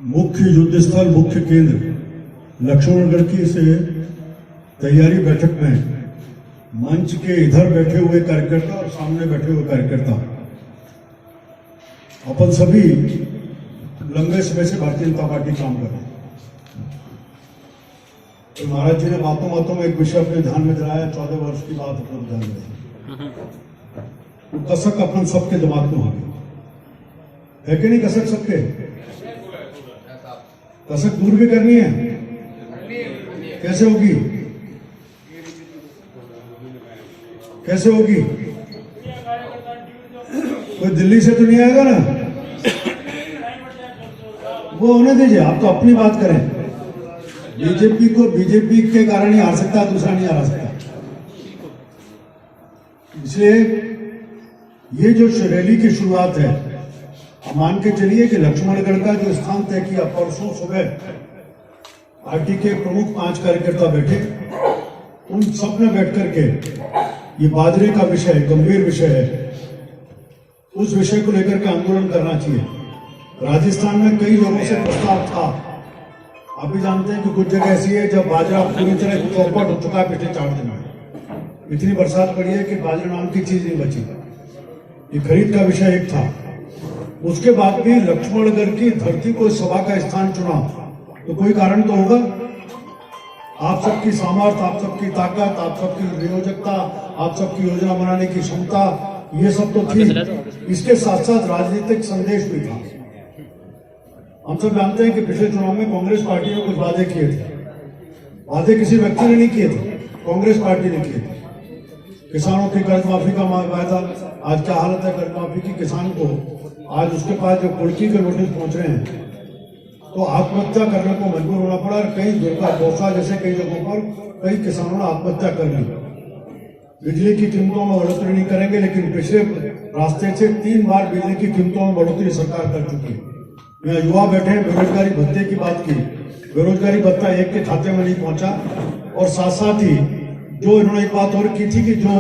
मुख्य युद्ध स्थल मुख्य केंद्र लक्ष्मणगढ़ की से तैयारी बैठक में मंच के इधर बैठे हुए कार्यकर्ता और सामने बैठे हुए कार्यकर्ता अपन सभी लंबे समय से भारतीय जनता पार्टी काम कर रहे हैं। तो महाराज जी ने बातों बातों में एक विषय अपने ध्यान में दिलाया, 14 वर्ष की बात अपने ध्यान में तो कसक अपन सबके दिमाग में हो गई है कि नहीं? कसक सबके, कसक दूर भी करनी है, कैसे होगी? कैसे होगी? कोई दिल्ली से तो नहीं आएगा ना, वो होने दीजिए। आप तो अपनी बात करें। बीजेपी को बीजेपी के कारण ही हार सकता, दूसरा नहीं हारा सकता। इसलिए ये जो रैली की शुरुआत है, आप मान के चलिए कि लक्ष्मणगढ़ का जो स्थान तय किया, परसों सुबह पार्टी के प्रमुख 5 कार्यकर्ता बैठे, उन सब ने बैठ करके ये बाजरे का विषय गंभीर विषय है, उस विषय को लेकर के आंदोलन करना चाहिए। राजस्थान में कई लोगों से प्रस्ताव था, आप भी जानते हैं कि कुछ जगह ऐसी है जब बाजरा पूरी तरह चौपट हो चुका है पिछले 4 दिन में। इतनी बरसात पड़ी है कि बाजरा नाम की चीज नहीं बची। ये खरीद का विषय एक था। उसके बाद भी लक्ष्मणगढ़ की धरती को सभा का स्थान चुना, तो कोई कारण तो होगा। आप सबकी सामर्थ्य, आप सबकी ताकत, आप सबकी नियोजकता, आप सबकी योजना बनाने की क्षमता, ये सब तो थी। इसके साथ साथ राजनीतिक संदेश भी था। हम सब जानते हैं कि पिछले चुनाव में कांग्रेस पार्टी ने कुछ वादे किए थे। वादे किसी व्यक्ति ने नहीं किए थे, कांग्रेस पार्टी ने किए थे। किसानों की कर्ज माफी का वायदा, आज क्या हालत है कर्ज माफी की? किसान को आज उसके पास जो कुर्की के नोटिस पहुंच रहे हैं, तो आत्महत्या करने को मजबूर होना पड़ा। और कई दौसा जैसे कई जगहों पर कई किसानों ने आत्महत्या कर ली। बिजली की कीमतों में बढ़ोतरी नहीं करेंगे, लेकिन पिछले रास्ते से 3 बार बिजली की कीमतों में बढ़ोतरी सरकार कर चुकी है। यहाँ युवा बैठे हैं, बेरोजगारी भत्ते की बात की, बेरोजगारी भत्ता एक के खाते में नहीं पहुंचा। और साथ साथ ही जो इन्होंने एक बात और की थी कि जो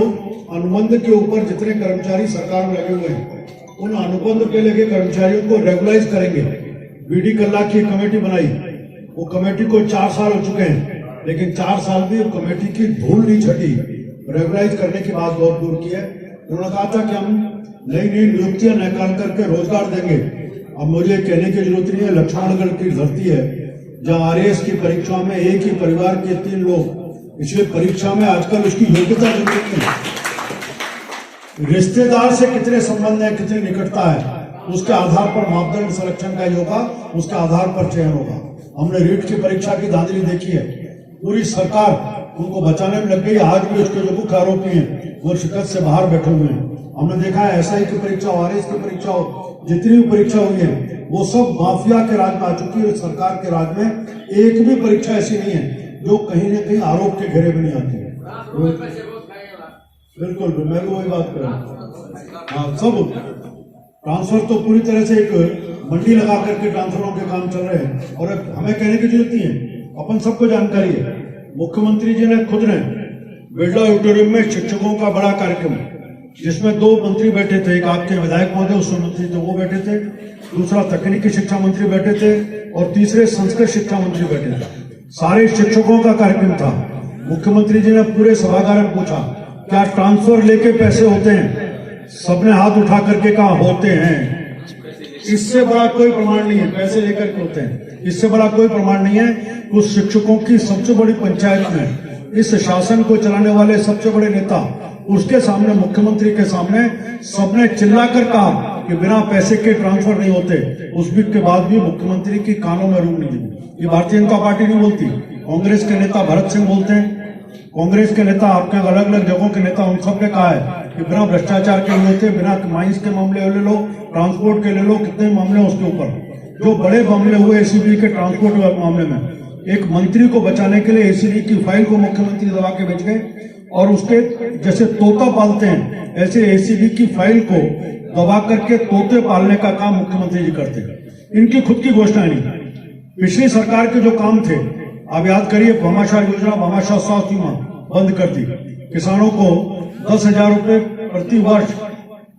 अनुबंध के ऊपर जितने कर्मचारी सरकार में लगे हुए हैं, उन अनुबंध पे लगे कर्मचारियों को रेगुलाइज करेंगे। बीडी कल्ला की कमेटी बनाई, वो कमेटी को 4 साल हो चुके हैं, लेकिन 4 साल भी कमेटी की धूल नहीं छटी। रेगुलाइज करने की बात बहुत दूर की है। उन्होंने कहा था कि हम नई नई नियुक्तियां निकाल करके रोजगार देंगे। अब मुझे कहने की जरूरत नहीं है, लक्ष्मणगढ़ की धरती है जहां आरएएस की परीक्षा में एक ही परिवार के 3 लोग, इसलिए परीक्षा में आजकल उसकी योग्यता जरूरत नहीं, रिश्तेदार से कितने संबंध है, कितनी निकटता है, उसके आधार पर मापदंड संरक्षण का होगा, उसके आधार पर चयन होगा। हमने रीट की परीक्षा की धांधली देखी है, पूरी सरकार उनको बचाने में लग गई। आज भी उसके जो मुख्य आरोपी हैं वो शिकस्त से बाहर बैठे हुए हैं। हमने देखा है एसआई की परीक्षा हो, आरएएस की परीक्षा हो, जितनी भी परीक्षा हुई है वो सब माफिया के राज में आ चुकी है। सरकार के राज में एक भी परीक्षा ऐसी नहीं है जो कहीं न कहीं आरोप के घेरे में नहीं आती है। बिल्कुल, मैं तो वही बात कर रहा हूँ। हाँ, सब ट्रांसफर तो पूरी तरह से एक मंडी लगा करके ट्रांसफरों के काम चल रहे हैं, और हमें कहने की जरूरत नहीं है, अपन सबको जानकारी है। मुख्यमंत्री जी ने खुद ने बिरला ऑडिटोरियम में शिक्षकों का बड़ा कार्यक्रम, जिसमें 2 मंत्री बैठे थे, एक आपके विधायक महोदय उसमें मंत्री थे वो बैठे थे, दूसरा तकनीकी शिक्षा मंत्री बैठे थे, और तीसरे संस्कृत शिक्षा मंत्री बैठे थे। सारे शिक्षकों का कार्यक्रम था। मुख्यमंत्री जी ने पूरे सभागार में पूछा, क्या ट्रांसफर लेके पैसे होते हैं? सबने हाथ उठा करके कहा होते हैं। इससे बड़ा कोई प्रमाण नहीं है, पैसे लेकर के होते हैं, इससे बड़ा कोई प्रमाण नहीं है। उस शिक्षकों की सबसे बड़ी पंचायत में इस शासन को चलाने वाले सबसे बड़े नेता, उसके सामने, मुख्यमंत्री के सामने सबने चिल्लाकर कहा कि बिना पैसे के ट्रांसफर नहीं होते। उस बीच के बाद भी मुख्यमंत्री की कानों में रूह नहीं दी। ये भारतीय जनता पार्टी नहीं बोलती, कांग्रेस के नेता भरत सिंह बोलते हैं, कांग्रेस के नेता, आपके अलग अलग जगहों के नेता, उन सब ने कहा है कि बिना भ्रष्टाचार के नहीं होते, बिना माइंस के मामले ले लो, ट्रांसपोर्ट के ले लो, कितने मामले उसके ऊपर जो बड़े मामले हुए एसीबी के ट्रांसपोर्ट मामले में, एक मंत्री को बचाने के लिए एसीबी की फाइल को मुख्यमंत्री दबा के बेच गए, और उसके जैसे तोता पालते हैं ऐसे एसीबी की फाइल को दबा करके तोते पालने का काम मुख्यमंत्री जी करते हैं। इनकी खुद की घोषणा नहीं। पिछली सरकार के जो काम थे, आप याद करिए, भामाशाह योजना, भामाशाह स्वास्थ्य बीमा बंद कर दी, किसानों को 10,000 रुपए प्रति वर्ष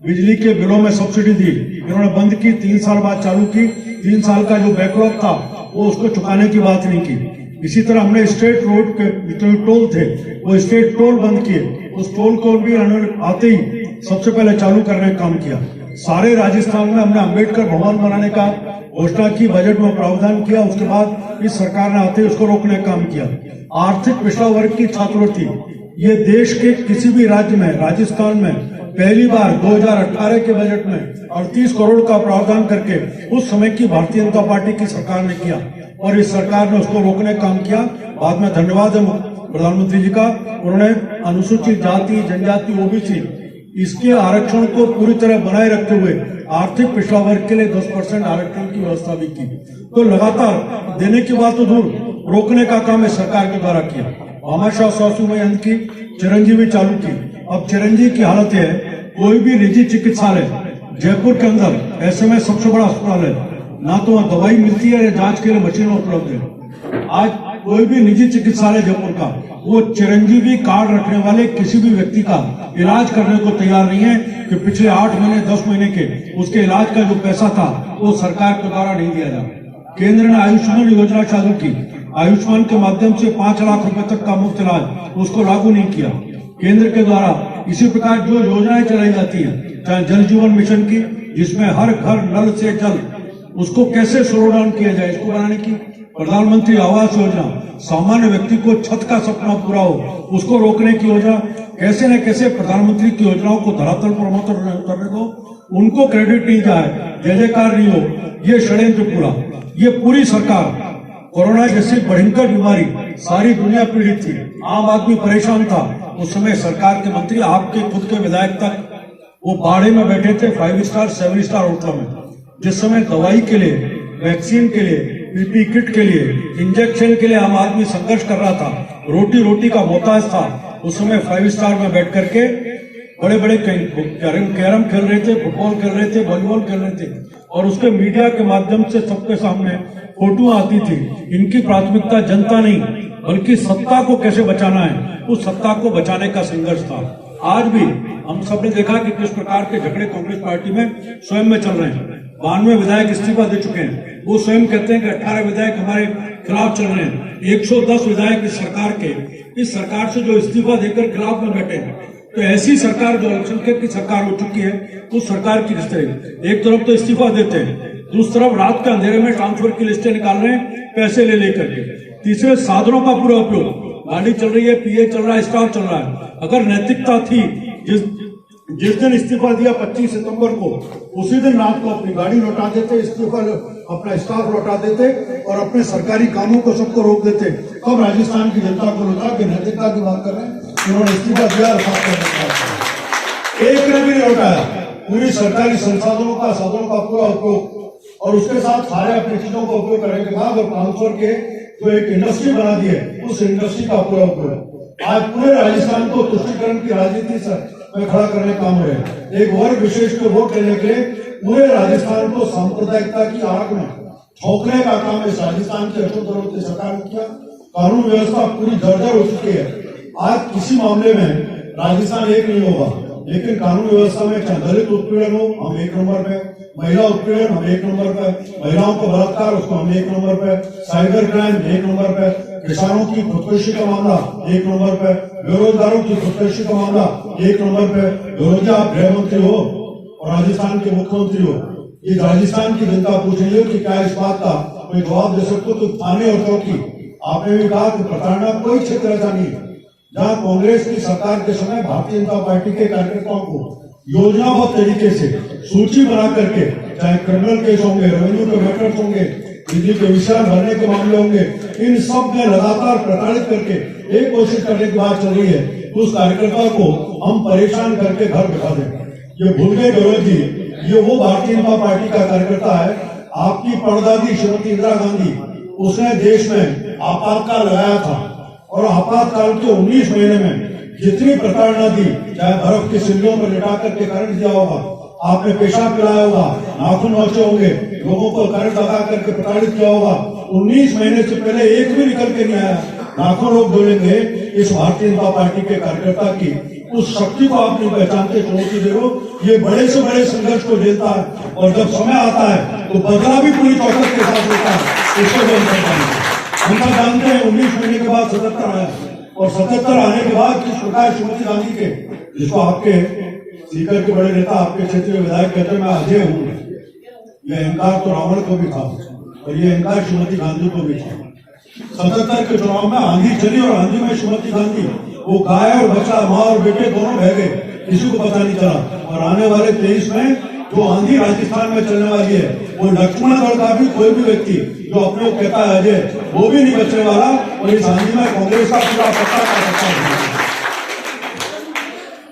बिजली के बिलों में सब्सिडी दी, इन्होंने बंद की, 3 साल बाद चालू की। 3 साल का जो बैकलॉग था वो उसको चुकाने की बात नहीं की। इसी तरह हमने स्टेट रोड के जो टोल थे वो स्टेट टोल बंद किए, उस टोल को भी इन्होंने आते ही सबसे पहले चालू करने का काम किया। सारे राजस्थान में हमने अम्बेडकर भवन बनाने का घोषणा की, बजट में प्रावधान किया, उसके बाद इस सरकार ने आते ही उसको रोकने का काम किया। आर्थिक पिछड़ा वर्ग की छात्रवृत्ति, ये देश के किसी भी राज्य में, राजस्थान में पहली बार 2018 के बजट में 38 करोड़ का प्रावधान करके उस समय की भारतीय जनता पार्टी की सरकार ने किया और इस सरकार ने उसको रोकने का काम किया। बाद में धन्यवाद है प्रधानमंत्री जी का, उन्होंने अनुसूचित जाति, जनजाति, ओबीसी इसके आरक्षण को पूरी तरह बनाए रखते हुए आर्थिक पिछड़ा वर्ग के लिए 10% आरक्षण की व्यवस्था भी की। तो लगातार देने की बात तो दूर, रोकने का काम इस सरकार के द्वारा किया। भामाशाह स्वास्थ्य अंत की चिरंजीवी चालू की। अब चिरंजीवी की हालत है, कोई भी निजी चिकित्सालय जयपुर के अंदर ऐसे में सबसे बड़ा अस्पताल है, ना तो वहां दवाई मिलती है, जांच के लिए मशीन उपलब्ध है। आज कोई भी निजी चिकित्सालय जयपुर का वो चिरंजीवी कार्ड रखने वाले किसी भी व्यक्ति का इलाज करने को तैयार नहीं है कि पिछले 8 महीने 10 महीने के उसके इलाज का जो पैसा था वो सरकार के द्वारा नहीं दिया जा। केंद्र ने आयुष्मान योजना चालू की, आयुष्मान के माध्यम से 5 लाख रुपए तक का मुफ्त इलाज उसको लागू नहीं किया केंद्र के द्वारा। इसी प्रकार जो योजनाएं चलाई जाती है, चाहे जल जीवन मिशन की, जिसमें हर घर नल से जल, उसको कैसे स्लो डाउन किया जाए, इसको बनाने की। प्रधानमंत्री आवास योजना, सामान्य व्यक्ति को छत का सपना पूरा हो, उसको रोकने की योजना। कैसे न कैसे प्रधानमंत्री की योजनाओं को धरातल पर उतरने दो, उनको क्रेडिट नहीं जाए, जय जयकार नहीं हो। ये षड्यंत्र पूरा, ये पूरी सरकार, कोरोना जैसी भयंकर बीमारी, सारी दुनिया पीड़ित थी, आम आदमी परेशान था। उस समय सरकार के मंत्री, आपके खुद के विधायक तक वो बाड़े में बैठे थे 5 स्टार 7 स्टार होटलों में, जिस समय दवाई के लिए, वैक्सीन के लिए, पीपी किट के लिए, इंजेक्शन के लिए आम आदमी संघर्ष कर रहा था, रोटी रोटी का मोहताज था। उस समय 5 स्टार में बैठ करके बड़े बड़े कैरम खेल रहे थे, फुटबॉल खेल रहे थे, वॉलीबॉल खेल रहे थे, और उसके मीडिया के माध्यम से सबके सामने फोटो आती थी। इनकी प्राथमिकता जनता नहीं बल्कि सत्ता को कैसे बचाना है, उस सत्ता को बचाने का संघर्ष था। आज भी हम सबने देखा कि किस प्रकार के झगड़े कांग्रेस पार्टी में स्वयं में चल रहे हैं। 92 विधायक इस्तीफा दे चुके हैं, वो स्वयं कहते हैं कि 18 विधायक हमारे खिलाफ चल रहे हैं। 110 विधायक इस सरकार से जो इस्तीफा देकर खिलाफ में बैठे हैं। तो ऐसी सरकार जो अल्पसंख्यक की सरकार हो चुकी है, उस सरकार की किस तरह एक तरफ तो इस्तीफा देते हैं, दूसरी तरफ रात के अंधेरे में ट्रांसफर की लिस्टें निकाल रहे हैं पैसे ले लेकर के। तीसरे, साधनों का पूरा उपयोग, गाड़ी चल रही है, पीए चल रहा है, स्टाफ चल रहा है। अगर नैतिकता थी, जिस दिन इस्तीफा दिया 25 सितंबर को, उसी दिन रात को अपनी गाड़ी लौटा देते, इस्तीफा अपना स्टाफ लौटा देते और अपने सरकारी कामों को सबको रोक देते। कब राजस्थान की जनता को लौटा के नैतिकता की बात कर रहे हैं, उन्होंने इस्तीफा दिया, एक ने भी नहीं लौटाया। पूरी सरकारी संसाधनों का, साधनों का पूरा उपयोग और उसके साथ सारे अपनी चीजों का उपयोग करने के बाद और ट्रांसफर के जो एक इंडस्ट्री बना दी है, उस इंडस्ट्री का पूरा उपयोग। आज पूरे राजस्थान को तुष्टीकरण की राजनीति में खड़ा करने का काम हो रहे हैं। एक वर्ग विशेष को वोट लेने के लिए पूरे राजस्थान को सांप्रदायिकता की आग में झोंकने का काम इस राजस्थान के अशोक गहलोत की सरकार ने किया। कानून व्यवस्था पूरी जर्जर हो चुकी है। आज किसी मामले में राजस्थान एक नहीं होगा, लेकिन कानून व्यवस्था में चाहे दलित उत्पीड़न हो, हम 1 नंबर पे, महिला उत्पीड़न हम 1 नंबर पे, महिलाओं को बलात्कार उसको हम 1 नंबर पे, साइबर क्राइम 1 नंबर पे, किसानों की खुदकुशी का मामला 1 नंबर पे, बेरोजगारों की खुदकुशी का मामला 1 नंबर पे। बेरोजगार आप गृह मंत्री हो और राजस्थान के मुख्यमंत्री हो, ये राजस्थान की जनता पूछ रही हो कि क्या इस बात का कोई जवाब दे सकते हो? तो थाने और चौकी, आपने भी कहा कि प्रताड़ना कोई क्षेत्र ऐसा नहीं है जहां कांग्रेस की सरकार के समय भारतीय जनता पार्टी के कार्यकर्ताओं को योजनाबद्ध तरीके से सूची बना करके, चाहे क्रिमिनल केस होंगे, रेवेन्यू के मैटर्स होंगे, बिजली के विषय भरने के मामले होंगे, इन सब में लगातार प्रताड़ित करके एक कोशिश करने की बात चल रही है, उस कार्यकर्ता को हम परेशान करके घर बिठा दें। ये भूल गए गौरव जी, ये वो भारतीय जनता पार्टी का कार्यकर्ता है। आपकी परदादी श्रीमती इंदिरा गांधी, उसने देश में आपातकाल लगाया था और आपातकाल के 19 महीने में जितनी प्रताड़ना दी, चाहे बर्फ की सिल्लियों पर लिटा करके करंट दिया होगा, आपने पेशाब पिलाया होगा, नाखून नोचे होंगे, लोगों को करंट लगा करके प्रताड़ित किया होगा, 19 महीने से पहले एक भी निकल के नहीं आया। लाखों लोग बोलेंगे इस भारतीय जनता पार्टी के कार्यकर्ता की उस शक्ति को आप नहीं पहचानते, चुनौती दे रहे हो। ये बड़े से बड़े संघर्ष को झेलता है और जब समय आता है तो बदला भी पूरी ताकत के साथ लेता है। इसको भी हम जानते हैं 19 महीने के बाद 77 आया और 77 आने के बाद किस प्रकार श्रीमती गांधी के, जिसको आपके सीकर के बड़े नेता आपके क्षेत्र में विधायक कहते मैं अजय हूँ, यह अहंकार तो रावण को भी था और ये अहंकार श्रीमती गांधी को भी था। 77 के चुनाव में आंधी चली और आंधी में श्रीमती गांधी वो गाय और बच्चा, माँ और बेटे दोनों बह गए, किसी को पता नहीं चला। और आने वाले 23 में जो आंधी राजस्थान में चलने वाली है वो लक्ष्मणगढ़ का भी कोई भी व्यक्ति जो अपने को कहता है अजय, वो भी नहीं बचने वाला। और इस आंधी में कांग्रेस का पूरा पत्ता का पत्ता है।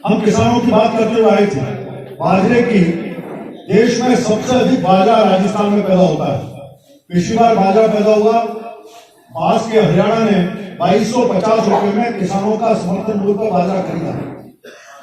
हम किसानों की बात करते हुए आए थे, बाजरे की देश में सबसे अधिक बाजरा राजस्थान में पैदा होता है। पिछली बार बाजरा पैदा हुआ, पास के हरियाणा ने 2250 रुपए में किसानों का समर्थन मूल्य पर बाजरा खरीदा।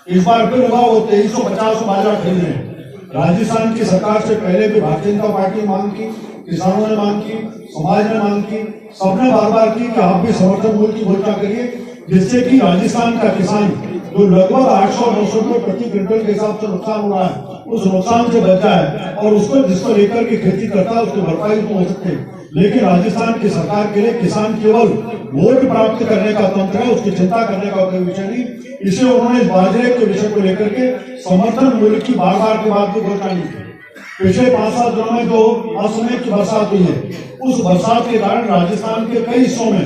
इस बार फिर हुआ वो 2350 बाजरा खरीद रहे हैं। राजस्थान की सरकार से पहले भी भारतीय जनता पार्टी ने मांग की, किसानों ने मांग की, समाज ने मांग की, सबने बार बार की कि आप भी समर्थन मूल्य की घोषणा करिए, जिससे कि राजस्थान का किसान जो लगभग 800-900 रुपए प्रति क्विंटल के हिसाब से नुकसान हो रहा है, उस नुकसान से बचा है और उसको जिसको लेकर के खेती करता है उसकी भरपाई तो हो सकती है। लेकिन राजस्थान की सरकार के लिए किसान केवल वोट प्राप्त करने का तंत्र है, उसकी चिंता करने का कोई विषय नहीं। इसे उन्होंने इस बाजरे के विषय को लेकर के समर्थन मूल्य की बार बार के बाद भी घोषणा नहीं की। पिछले 5-7 दिनों में जो असमय की बरसात हुई है, उस बरसात के कारण राजस्थान के कई हिस्सों में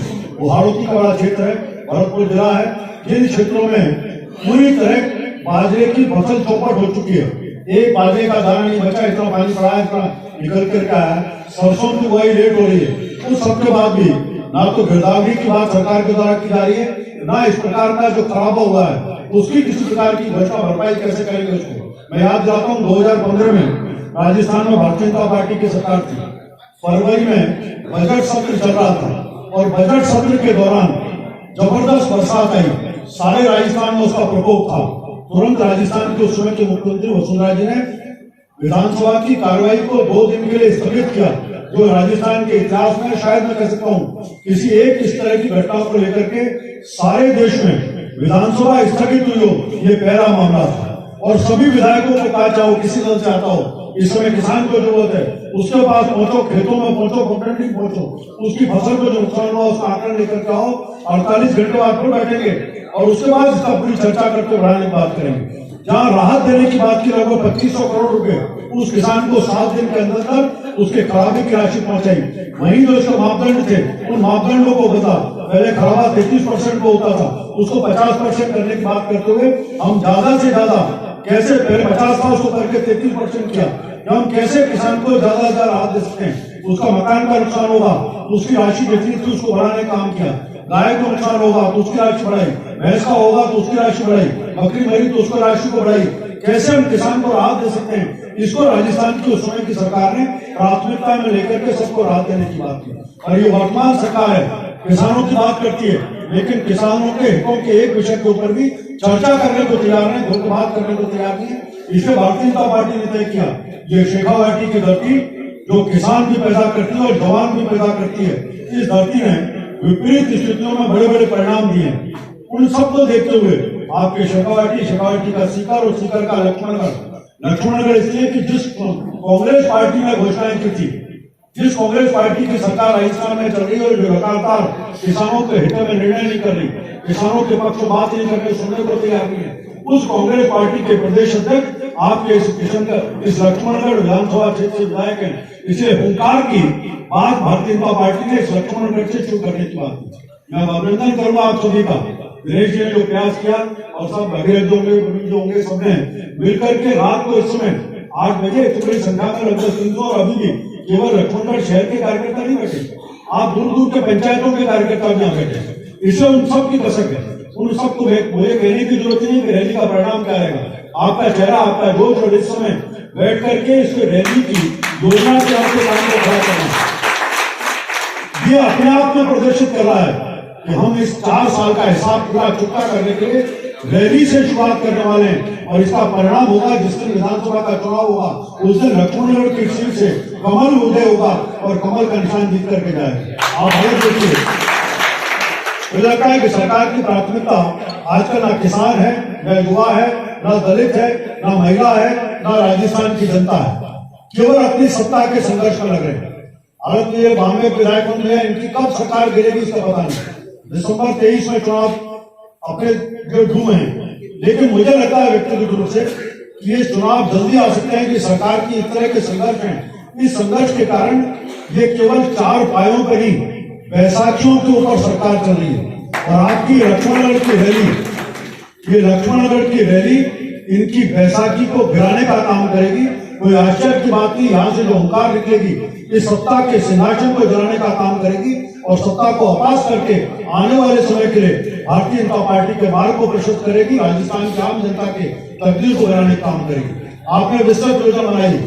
हाड़ौती का बड़ा क्षेत्र है, भरतपुर जिला है, जिन क्षेत्रों में पूरी तरह बाजरे की फसल चौपट हो चुकी है। एक बाजरे का दाना नहीं बचा, इतना पानी पड़ा है, इतना निकल करके आया है। सरसों की बुआई लेट हो रही है। उस सबके बाद भी ना तो गिरदावरी की बात सरकार के द्वारा की जा रही है, ना इस प्रकार का जो खराब हुआ है उसकी किसी प्रकार की घटना भरपाई कैसे करेंगे उसको। मैं याद दिलाता हूँ 2015 में राजस्थान में भारतीय जनता पार्टी की सरकार थी। फरवरी में बजट सत्र चल रहा था और बजट सत्र के दौरान जबरदस्त बरसात आई, सारे राजस्थान में उसका प्रकोप था। तुरंत राजस्थान के उस समय के मुख्यमंत्री वसुंधरा जी ने विधानसभा की कार्रवाई को 2 दिन के लिए स्थगित किया, जो राजस्थान के इतिहास में शायद मैं कह सकता हूँ किसी एक इस तरह की घटनाओं को लेकर के सारे देश में विधानसभा स्थगित हुई हो, ये पहला मामला था। और सभी विधायकों को कहा चाहो किसी दल से आता हो, इस समय किसान को जरूरत है, उसके पास पहुंचो, खेतों में पहुंचो, कंप्लेंटिंग पहुंचो, उसकी फसल को जो नुकसान हुआ उसका आंकलन लेकर के आओ। 48 घंटे बाद फिर बैठेंगे और उसके बाद इसका पूरी चर्चा करके बढ़ाने की बात करेंगे। जहाँ राहत देने की बात की लगभग 2500 करोड़ रुपए उस किसान को 7 दिन के अंदर उसके खराबे की राशि पहुंचाई। वहीं जो उसके मापदंड थे उन मापदंडों को बता, पहले खराबा 33% को होता था, उसको 50% करने की बात करते हुए हम ज्यादा से ज्यादा कैसे, पहले 50 था उसको करके 33% किया। हम कैसे किसान को ज्यादा से ज्यादा राहत दे सकते हैं। उसका मकान का नुकसान होगा तो उसकी राशि जितनी थी उसको बढ़ाने का काम किया। गाय को नुकसान होगा तो उसकी राशि बढ़ाई, भैंस का होगा तो उसकी राशि बढ़ाई, बकरी मरी तो उसको राशि को बढ़ाई। कैसे हम किसान को राहत दे सकते हैं, इसको राजस्थान की उस समय की सरकार ने प्राथमिकता में लेकर के सबको राहत देने की बात की। और ये वर्तमान सरकार है, किसानों की बात करती है, लेकिन किसानों के हितों के एक विषय के ऊपर भी चर्चा करने को तैयार नहीं, खुल बात करने को तैयार नहीं। इसे भारतीय जनता पार्टी ने तय किया, ये शेखावाटी की धरती जो किसान भी पैदा करती है और जवान भी पैदा करती है, इस धरती ने विपरीत स्थितियों में बड़े बड़े परिणाम दिए। उन सबको देखते हुए आपके शेखावाटी का सीकर और सीकर का लक्ष्मणगढ़ इसलिए कि जिस कांग्रेस पार्टी ने घोषणाएं की थी, जिस कांग्रेस पार्टी की सरकार राजस्थान में चल रही है और जो लगातार किसानों के हित में निर्णय नहीं कर रही, किसानों के पक्ष बात नहीं करके सुनने को तैयार नहीं है, उस कांग्रेस पार्टी के प्रदेश अध्यक्ष आपके इस लक्ष्मणगढ़ विधानसभा क्षेत्र से विधायक है। इसे हुंकार की बात भारतीय जनता पार्टी ने इस लक्ष्मणगढ़ से शुरू करने की बात की। मैं अभिनंदन करूंगा आप सभी का, दिनेश जी ने जो प्रयास किया और सब भगीरथ होंगे सबने मिलकर के रात को इस समय 8 बजे इतनी बड़ी संख्या में लगभग 300 और अभी भी केवल लक्ष्मणगढ़ शहर के कार्यकर्ता नहीं बैठे, आप दूर दूर के पंचायतों के कार्यकर्ता भी यहाँ बैठे। इससे उन सब की कसक है, उन सबको मुझे कहने की जरूरत नहीं कि रैली का परिणाम क्या रहेगा। आपका चेहरा, आपका जोश और इस समय बैठ करके इस रैली की योजना के आपके सामने खड़ा करना, ये अपने आप में प्रदर्शित कर रहा है कि हम इस 4 साल का हिसाब पूरा चुकता करने के लिए रैली से शुरुआत करने वाले हैं। और इसका परिणाम होगा जिस दिन विधानसभा का चुनाव होगा, उस दिन लक्ष्मणगढ़ की सीट से कमल उदय होगा और कमल का निशान जीत करके जाएगा। आप देखिए मुझे लगता है कि सरकार की प्राथमिकता आजकल ना किसान है, ना युवा है, ना दलित है, ना महिला है, ना राजस्थान की जनता है, केवल अपनी सत्ता के संघर्ष में लग रहे हैं। हालांकि ये बॉम्बे विधायक है, इनकी कब सरकार गिरेगी इसका पता नहीं। दिसंबर 23 में चुनाव अपने जो ढूंढ हैं, लेकिन मुझे लगता है व्यक्तिगत रूप से कि ये चुनाव जल्दी आ सकते हैं कि सरकार की इस तरह के संघर्ष हैं। इस संघर्ष के कारण ये केवल 4 पायों पर ही बैसाखियों के ऊपर सरकार चल रही है। और आपकी लक्ष्मणगढ़ की रैली, ये लक्ष्मणगढ़ की रैली इनकी बैसाखी को गिराने का काम करेगी। कोई आश्चर्य की बात नहीं, यहाँ से जो हुंकार निकलेगी इस सत्ता के सिंहासन को गिराने का काम करेगी और सत्ता को अपास करके आने वाले समय के लिए भारतीय जनता पार्टी के मार्ग को प्रशस्त करेगी, राजस्थान की आम जनता के तकदीर को गिराने का काम करेगी। आपने विस्तृत योजना बनाई।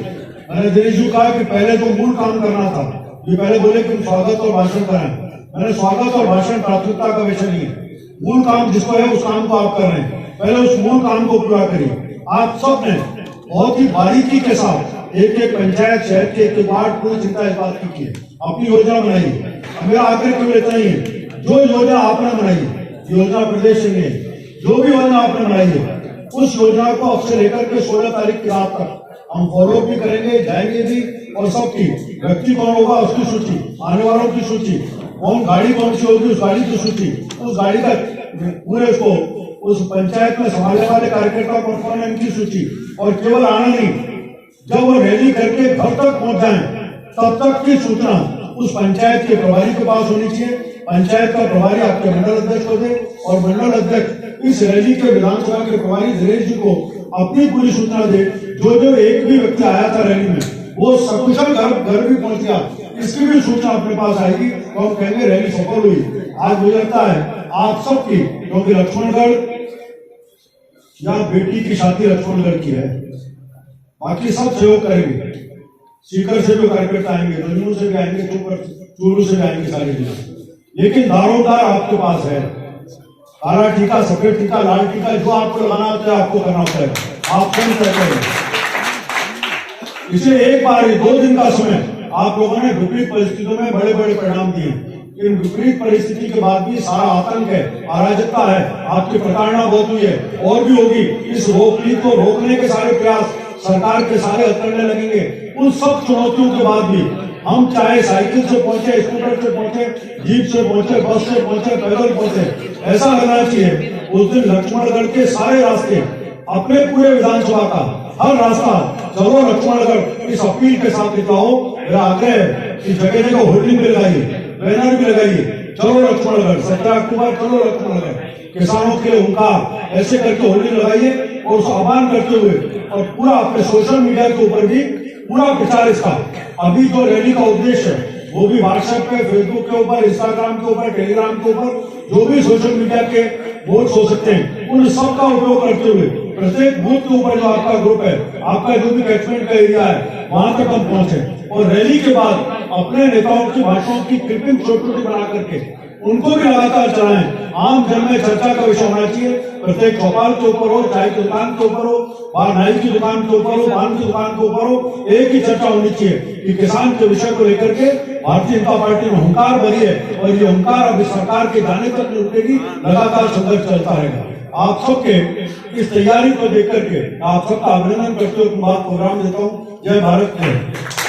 मैंने दिनेश जी कहा कि पहले जो मूल काम करना था, ये पहले बोले कि स्वागत और भाषण कराएं। मैंने स्वागत और भाषण प्राथमिकता का विषय नहीं है, मूल काम जिसको है उस काम को आप कर रहे हैं, पहले उस मूल काम को पूरा करिए। आप सब ने बहुत ही बारीकी के साथ एक एक पंचायत, शहर के एक वार्ड पूरी चिंता इस बात की है, अपनी योजना बनाई। मेरा आग्रह केवल इतना ही है, जो योजना आपने बनाई, योजना प्रदेश से नहीं, जो भी योजना आपने बनाई है उस योजना को अब से लेकर के 16 तारीख की रात तक हम फॉलो भी करेंगे, जाएंगे भी। और सबकी व्यक्ति कौन होगा उसकी सूची, आने वालों की सूची, कौन गाड़ी कौन सी होगी उस गाड़ी की सूची, उस गाड़ी का पूरे उसको उस पंचायत में संभालने वाले कार्यकर्ता कौन है इनकी सूची। और केवल आना नहीं, जब वो रैली करके घर तक पहुंच जाए तब तक की सूचना उस पंचायत के प्रभारी के पास होनी चाहिए। पंचायत का प्रभारी आपके मंडल अध्यक्ष को दे और मंडल अध्यक्ष इस रैली के विधानसभा के प्रभारी दिनेश जी को अपनी पूरी सूचना दे। जो जो एक भी व्यक्ति आया था रैली में वो सकुशल घर भी पहुंच गया, इसकी भी सूचना अपने पास आएगी तो हम कहेंगे रैली सफल हुई। आज मुझे लगता है आप सबकी, क्योंकि लक्ष्मणगढ़ यहाँ बेटी की शादी लक्ष्मणगढ़ की है, बाकी सब सहयोग करेंगे। सीकर से जो कार्यकर्ता आएंगे, झुंझुनू से भी आएंगे, चूरू से भी आएंगे सारे जिला, लेकिन दारोमदार आपके पास है। काला टीका, सफेद टीका, लाल टीका, जो आपको लगाना होता है आपको करना होता है, आप स्वयं तय करें। इसे एक बार 2 दिन का समय आप लोगों ने विपरीत परिस्थितियों में बड़े बड़े परिणाम दिए। इन विपरीत परिस्थिति के बाद भी सारा आतंक है, अराजकता है, आपकी प्रताड़ना बहुत हुई है और भी होगी। इस रोकने को रोकने के सारे प्रयास सरकार के सारे करने लगेंगे। उन सब चुनौतियों के बाद भी हम चाहे साइकिल से पहुंचे, स्कूटर से पहुंचे, जीप से पहुंचे, बस से पहुंचे, पैदल पहुंचे, ऐसा लगना चाहिए उस दिन लक्ष्मणगढ़ के सारे रास्ते, अपने पूरे विधानसभा का हर रास्ता चलो लक्ष्मणगढ़, इस अपील के साथ निकलाओ। मेरा आग्रह है कि जगह जगह होर्डिंग भी लगाइए, बैनर भी लगाइए, चलो लक्ष्मणगढ़, 17 अक्टूबर चलो लक्ष्मणगढ़, किसानों के लिए हुंकार, ऐसे करके होर्डिंग लगाइए और उस आह्वान करते हुए और पूरा अपने सोशल मीडिया के ऊपर भी पूरा प्रचार इसका। अभी जो रैली का उद्देश्य है वो भी व्हाट्सएप पे, फेसबुक के ऊपर, इंस्टाग्राम के ऊपर, टेलीग्राम के ऊपर, जो भी सोशल मीडिया के बोर्ड हो सकते हैं उन सब का उपयोग करते हुए प्रत्येक बूथ के ऊपर जो आपका ग्रुप है, आपका जो भी कैचमेंट का एरिया है, वहां तक हम पहुंचे और रैली के बाद अपने नेताओं की भाषणों की क्लिपिंग छोटी छोटी बना करके उनको भी लगातार चलाएं। आम जन में चर्चा का विषय होना चाहिए, प्रत्येक चौपाल के ऊपर हो, चाय की दुकान के ऊपर हो, बाहर नाई की दुकान के ऊपर हो, पान की दुकान के ऊपर हो, एक ही चर्चा होनी चाहिए कि किसान के विषय को लेकर के भारतीय जनता पार्टी में हुंकार भरी है और ये हुंकार अभी सरकार के जाने तक नहीं रुकेगी, लगातार संघर्ष चलता रहेगा। आप सबके इस तैयारी को देख करके आप सबका अभिनंदन करते हुए बात प्रोग्राम देता हूँ। जय भारत।